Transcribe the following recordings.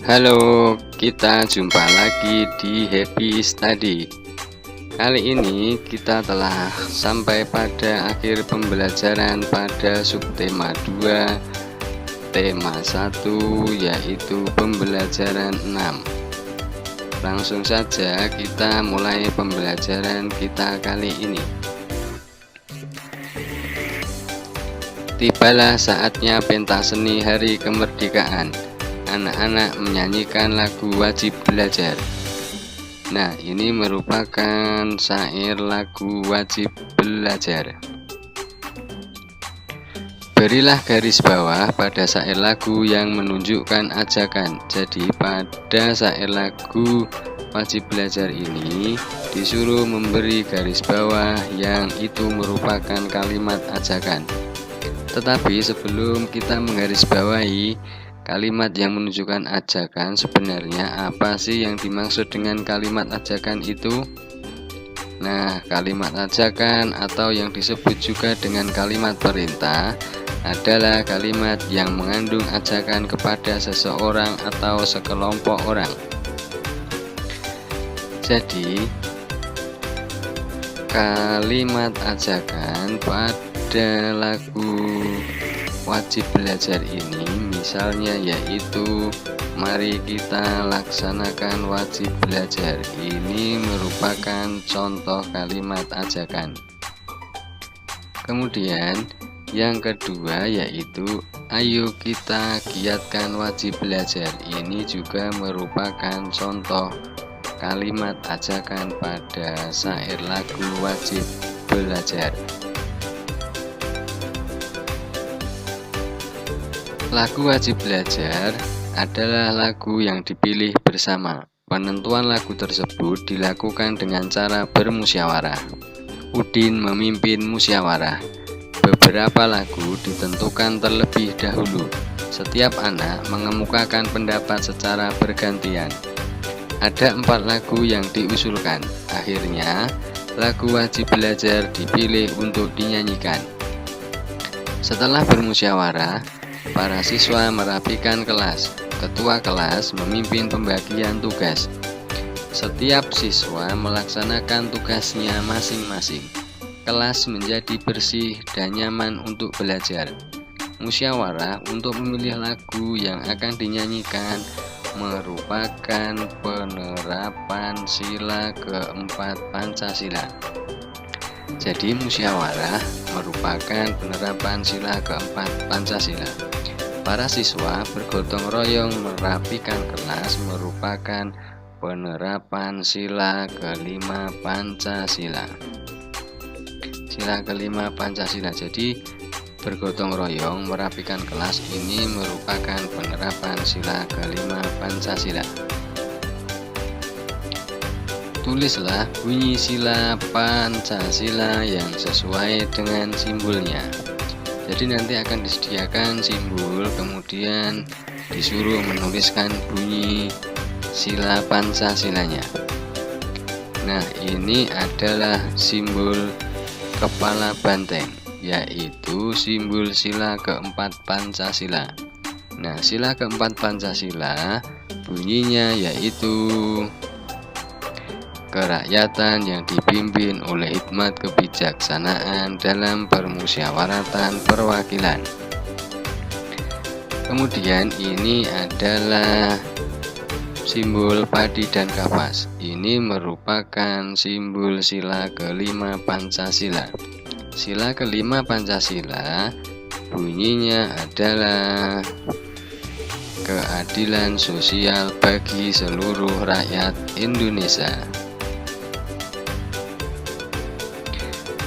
Halo, kita jumpa lagi di Happy Study. Kali ini kita telah sampai pada akhir pembelajaran pada subtema 2, tema 1, yaitu pembelajaran 6. Langsung saja kita mulai pembelajaran kita kali ini. Tibalah saatnya pentas seni hari kemerdekaan. Anak-anak menyanyikan lagu wajib belajar. Nah, ini merupakan syair lagu wajib belajar. Berilah garis bawah pada syair lagu yang menunjukkan ajakan. Jadi pada syair lagu wajib belajar ini disuruh memberi garis bawah yang itu merupakan kalimat ajakan. Tetapi sebelum kita menggarisbawahi kalimat yang menunjukkan ajakan, sebenarnya apa sih yang dimaksud dengan kalimat ajakan itu? Nah, kalimat ajakan atau yang disebut juga dengan kalimat perintah adalah kalimat yang mengandung ajakan kepada seseorang atau sekelompok orang. Jadi, kalimat ajakan pada lagu wajib belajar ini misalnya yaitu mari kita laksanakan wajib belajar. Ini merupakan contoh kalimat ajakan. Kemudian yang kedua yaitu ayo kita giatkan wajib belajar. Ini juga merupakan contoh kalimat ajakan pada syair lagu wajib belajar. Lagu wajib belajar adalah lagu yang dipilih bersama. Penentuan lagu tersebut dilakukan dengan cara bermusyawarah. Udin memimpin musyawarah. Beberapa lagu ditentukan terlebih dahulu. Setiap anak mengemukakan pendapat secara bergantian. Ada 4 lagu yang diusulkan. Akhirnya, lagu wajib belajar dipilih untuk dinyanyikan. Setelah bermusyawarah, para siswa merapikan kelas. Ketua kelas memimpin pembagian tugas. Setiap siswa melaksanakan tugasnya masing-masing. Kelas menjadi bersih dan nyaman untuk belajar. Musyawarah untuk memilih lagu yang akan dinyanyikan merupakan penerapan sila keempat Pancasila. Jadi musyawarah merupakan penerapan sila keempat Pancasila. Para siswa bergotong royong merapikan kelas merupakan penerapan sila kelima Pancasila. Sila kelima Pancasila. Jadi bergotong royong merapikan kelas ini merupakan penerapan sila kelima Pancasila. Tulislah bunyi sila Pancasila yang sesuai dengan simbolnya. Jadi nanti akan disediakan simbol, kemudian disuruh menuliskan bunyi sila Pancasilanya. Nah, ini adalah simbol kepala banteng, yaitu simbol sila keempat Pancasila. Nah, sila keempat Pancasila bunyinya yaitu kerakyatan yang dipimpin oleh hikmat kebijaksanaan dalam permusyawaratan perwakilan. Kemudian ini adalah simbol padi dan kapas. Ini merupakan simbol sila kelima Pancasila. Sila kelima Pancasila bunyinya adalah keadilan sosial bagi seluruh rakyat Indonesia.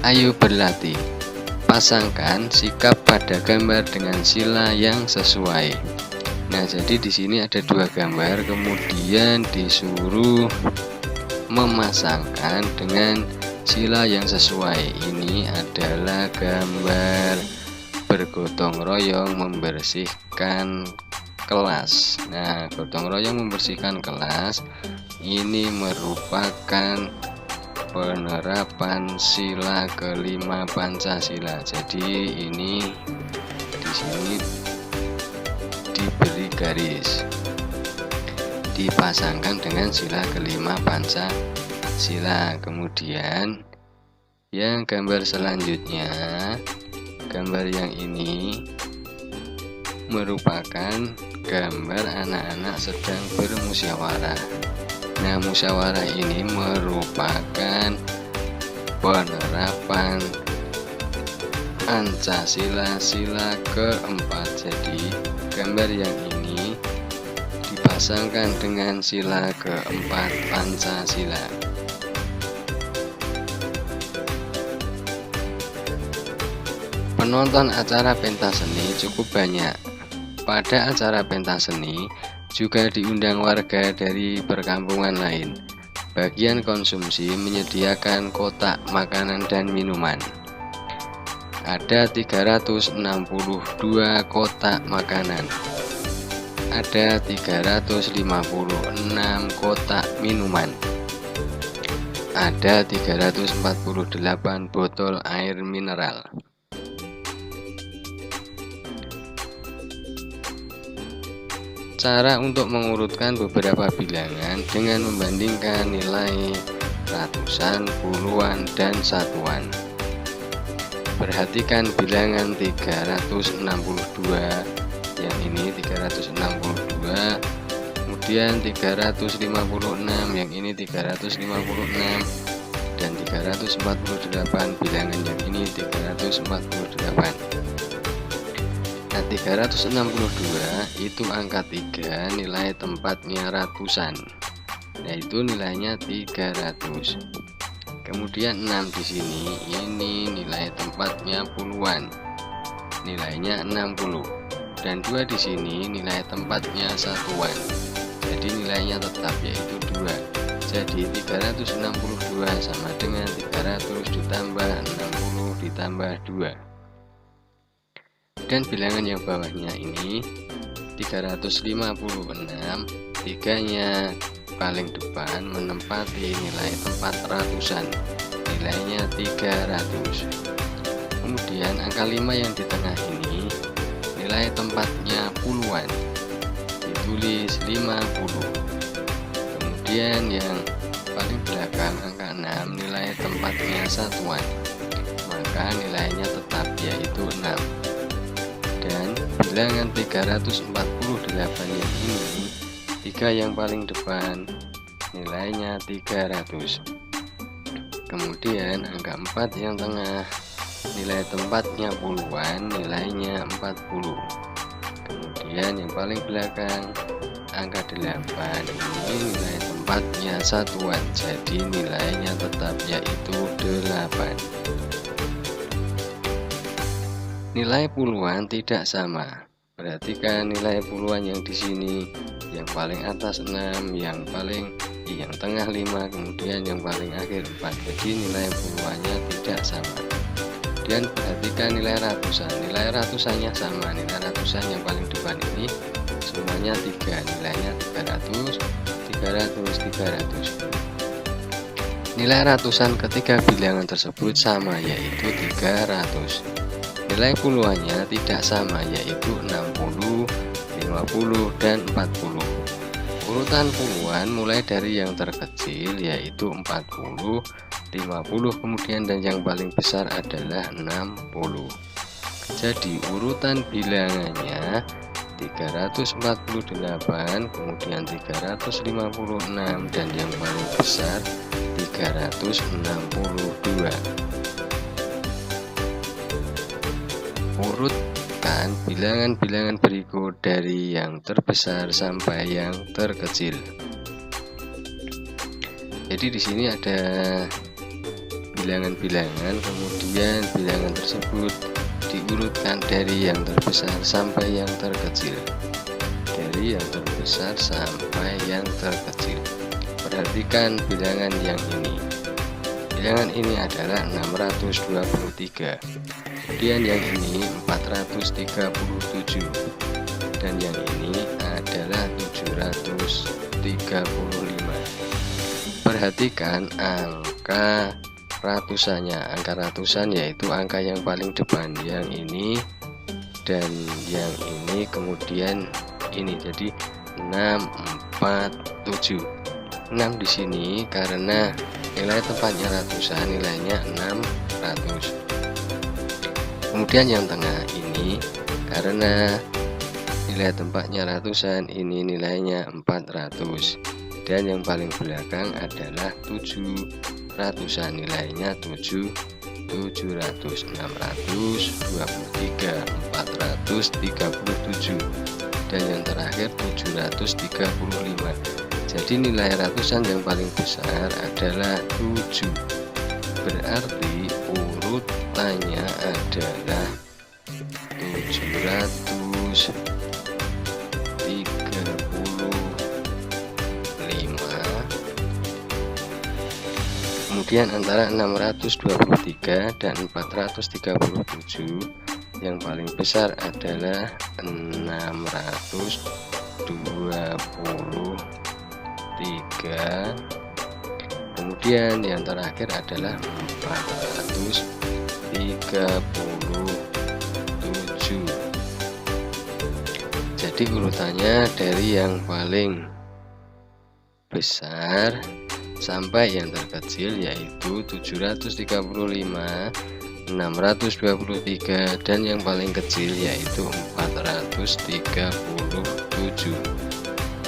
Ayo berlatih. Pasangkan sikap pada gambar dengan sila yang sesuai. Nah, jadi di sini ada 2 gambar, kemudian disuruh memasangkan dengan sila yang sesuai. Ini adalah gambar bergotong royong membersihkan kelas. Nah, gotong royong membersihkan kelas ini merupakan penerapan sila kelima Pancasila. Jadi ini di sini diberi garis. dipasangkan dengan sila kelima Pancasila. Kemudian yang gambar selanjutnya, gambar yang ini merupakan gambar anak-anak sedang bermusyawarah. Nah, musyawarah ini merupakan penerapan Pancasila sila keempat. Jadi gambar yang ini dipasangkan dengan sila keempat Pancasila. Penonton acara pentas seni cukup banyak. Pada acara pentas seni juga diundang warga dari perkampungan lain. Bagian konsumsi menyediakan kotak makanan dan minuman. Ada 362 kotak makanan. Ada 356 kotak minuman. Ada 348 botol air mineral. Cara untuk mengurutkan beberapa bilangan dengan membandingkan nilai ratusan, puluhan, dan satuan. Perhatikan bilangan 362, yang ini 362, kemudian 356, yang ini 356, dan 348, bilangan yang ini 348. Nah, 362 itu angka 3, nilai tempatnya ratusan, yaitu nilainya 300. Kemudian 6 di sini, ini nilai tempatnya puluhan, nilainya 60. Dan 2 di sini nilai tempatnya satuan, jadi nilainya tetap yaitu 2. Jadi 362 sama dengan 300 ditambah 60 ditambah 2. Dan bilangan yang bawahnya ini 356, 3-nya paling depan menempati nilai tempat ratusan, nilainya 300. Kemudian angka 5 yang di tengah ini nilai tempatnya puluhan, ditulis 50. Kemudian yang paling belakang angka 6 nilai tempatnya satuan, maka nilainya tetap yaitu 6. Dan bilangan 348 yang ini, 3 yang paling depan nilainya 300. Kemudian angka 4 yang tengah nilai tempatnya puluhan, nilainya 40. Kemudian yang paling belakang angka 8 ini nilai tempatnya satuan, jadi nilainya tetap yaitu 8. Nilai puluhan tidak sama. Perhatikan nilai puluhan yang di sini, yang paling atas 6, yang tengah 5, kemudian yang paling akhir 4. Jadi nilai puluhannya tidak sama. Dan perhatikan nilai ratusan. Nilai ratusannya sama. Nilai ratusan yang paling depan ini semuanya 3, nilainya 300, 300, 300. Nilai ratusan ketiga bilangan tersebut sama, yaitu 300. Nilai puluhannya tidak sama, yaitu 60, 50, dan 40. Urutan puluhan mulai dari yang terkecil yaitu 40, 50, kemudian dan yang paling besar adalah 60. Jadi urutan bilangannya 348, kemudian 356, dan yang paling besar 362. Urutkan bilangan-bilangan berikut dari yang terbesar sampai yang terkecil. Jadi di sini ada bilangan-bilangan, kemudian bilangan tersebut diurutkan dari yang terbesar sampai yang terkecil. Dari yang terbesar sampai yang terkecil. Perhatikan bilangan yang ini. Bilangan ini adalah 623. Kemudian yang ini 437, dan yang ini adalah 735. Perhatikan angka ratusannya. Angka ratusan yaitu angka yang paling depan, yang ini dan yang ini, kemudian ini. Jadi 4, 7. 6 di sini karena nilai tempatnya ratusan, nilainya 600. Kemudian yang tengah ini karena nilai tempatnya ratusan, ini nilainya 400. Dan yang paling belakang adalah 700-an, nilainya 700, 623, 437. Dan yang terakhir 735. Jadi nilai ratusan yang paling besar adalah 7. Berarti urutannya adalah 735. Kemudian antara 623 dan 437, yang paling besar adalah 623. Kemudian yang terakhir adalah 437. Jadi urutannya dari yang paling besar sampai yang terkecil, yaitu 735, 623, dan yang paling kecil yaitu 437.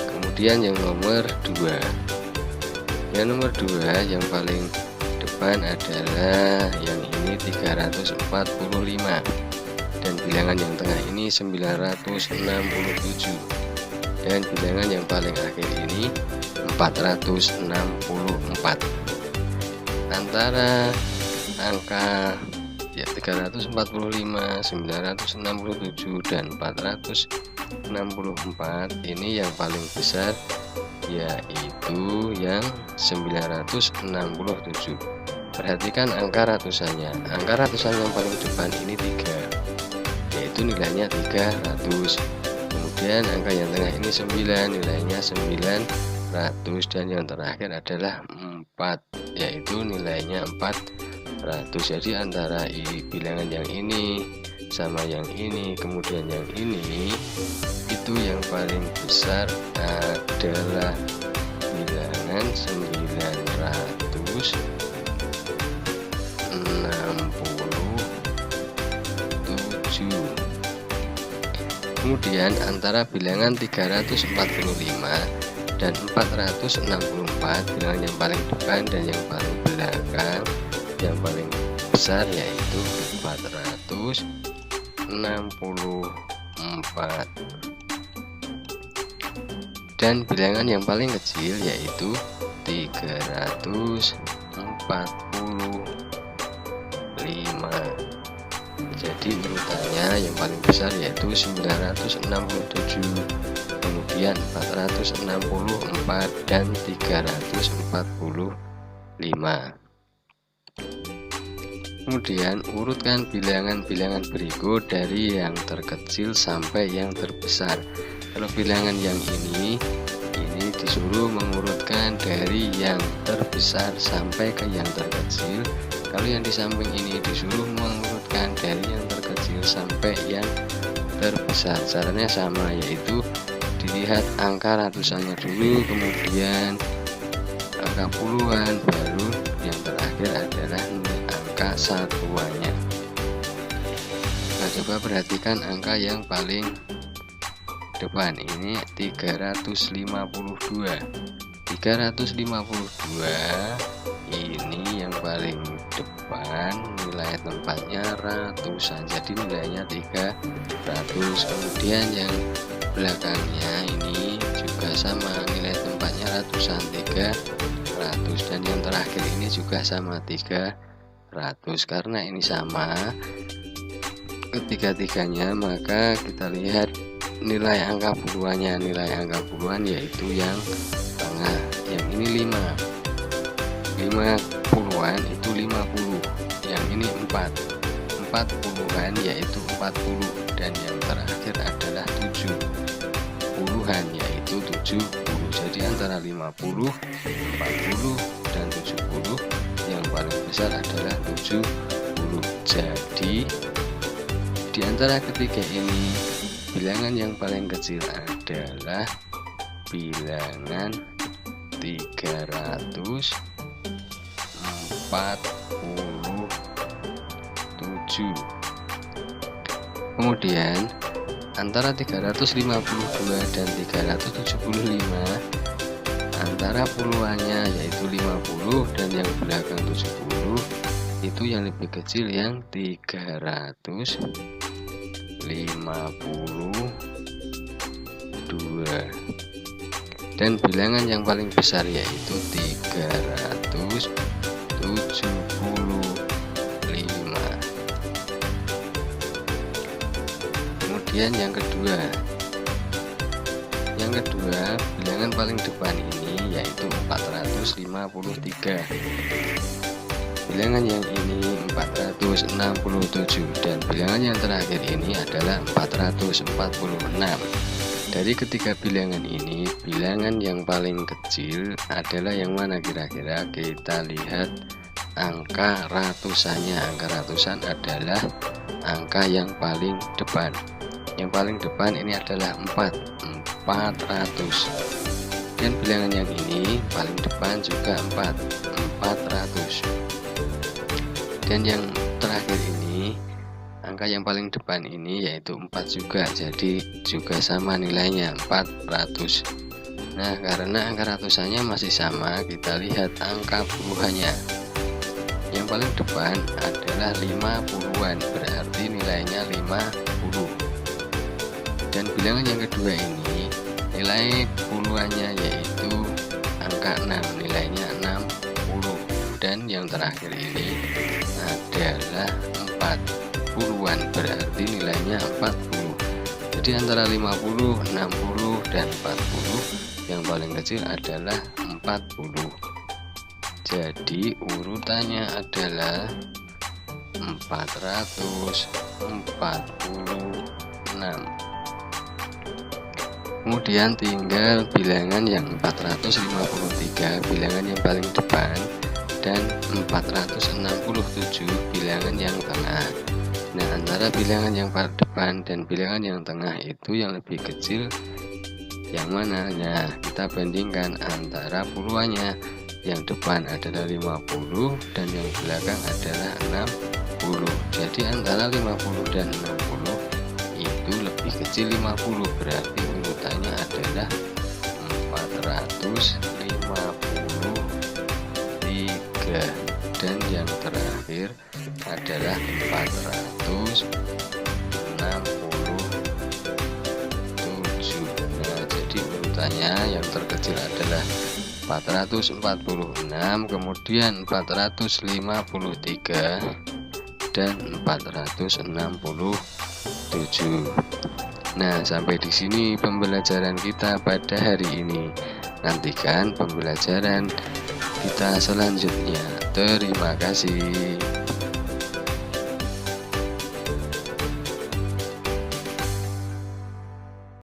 Kemudian yang nomor 2. Yang nomor 2 yang paling depan adalah yang ini 345, dan bilangan yang tengah ini 967, dan bilangan yang paling akhir ini 464. Antara angka 345, 967, dan 464, ini yang paling besar yaitu yang 967. Perhatikan angka ratusannya. Angka ratusan yang paling depan ini 3, yaitu nilainya 300. Kemudian angka yang tengah ini 9, nilainya 900, dan yang terakhir adalah 4, yaitu nilainya 400. Jadi antara bilangan yang ini sama yang ini, kemudian yang ini, itu yang paling besar adalah bilangan 967. Kemudian antara bilangan 345 dan 464, bilangan yang paling depan dan yang paling belakang, yang paling besar yaitu 464, dan bilangan yang paling kecil yaitu 345. Jadi urutannya yang paling besar yaitu 967, kemudian 464, dan 345. Kemudian urutkan bilangan-bilangan berikut dari yang terkecil sampai yang terbesar. Kalau bilangan yang ini disuruh mengurutkan dari yang terbesar sampai ke yang terkecil. Kalau yang di samping ini disuruh mengurutkan dari yang terkecil sampai yang terbesar. Caranya sama, yaitu dilihat angka ratusannya dulu, kemudian angka puluhan, baru yang terakhir adalah angka satuannya. Nah, coba perhatikan angka yang paling depan ini 352. 352 ini yang paling depan, nilai tempatnya ratusan, jadi nilainya 300. Kemudian yang belakangnya ini juga sama, nilai tempatnya ratusan, 300, dan yang terakhir ini juga sama, 300. Karena ini sama ketiga-tiganya, maka kita lihat nilai angka puluhannya. Nilai angka puluhan yaitu yang tengah, yang ini 5 puluhan itu 50, yang ini 4 puluhan yaitu 40, dan yang terakhir adalah 7 puluhan yaitu 70. Jadi antara 50, 40, dan 70, yang paling besar adalah 70. Jadi di antara ketiga ini, bilangan yang paling kecil adalah bilangan 347. Kemudian antara 352 dan 375, antara puluhannya yaitu 50 dan yang belakang 70, itu yang lebih kecil yang 352, dan bilangan yang paling besar yaitu 375. Kemudian yang kedua bilangan paling depan ini yaitu 453. Bilangan yang ini 467 dan bilangan yang terakhir ini adalah 446. Dari ketiga bilangan ini, bilangan yang paling kecil adalah yang mana kira-kira? Kita lihat angka ratusannya. Angka ratusan adalah angka yang paling depan. Yang paling depan ini adalah 400. Dan bilangan yang ini paling depan juga 400. Dan yang terakhir ini, angka yang paling depan ini yaitu 4 juga, jadi juga sama nilainya 400. Nah, karena angka ratusannya masih sama, kita lihat angka puluhannya. Yang paling depan adalah 50-an, berarti nilainya 50. Dan bilangan yang kedua ini, nilai puluhannya yaitu angka 6, nilainya 60. Dan yang terakhir ini adalah 40-an, berarti nilainya 40. Jadi antara 50, 60, dan 40, yang paling kecil adalah 40. Jadi urutannya adalah 446. Kemudian tinggal bilangan yang 453, bilangan yang paling depan, dan 467 bilangan yang tengah. Nah, antara bilangan yang paling depan dan bilangan yang tengah itu yang lebih kecil yang mana? Nah, kita bandingkan antara puluhannya. Yang depan adalah 50 dan yang belakang adalah 60. Jadi antara 50 dan 60 itu lebih kecil 50, berarti urutannya adalah 453. Dan yang terakhir adalah 467. Nah, jadi urutannya yang terkecil adalah 446, kemudian 453, dan 467. Nah, sampai di sini pembelajaran kita pada hari ini. Nantikan pembelajaran kita selanjutnya. Terima kasih.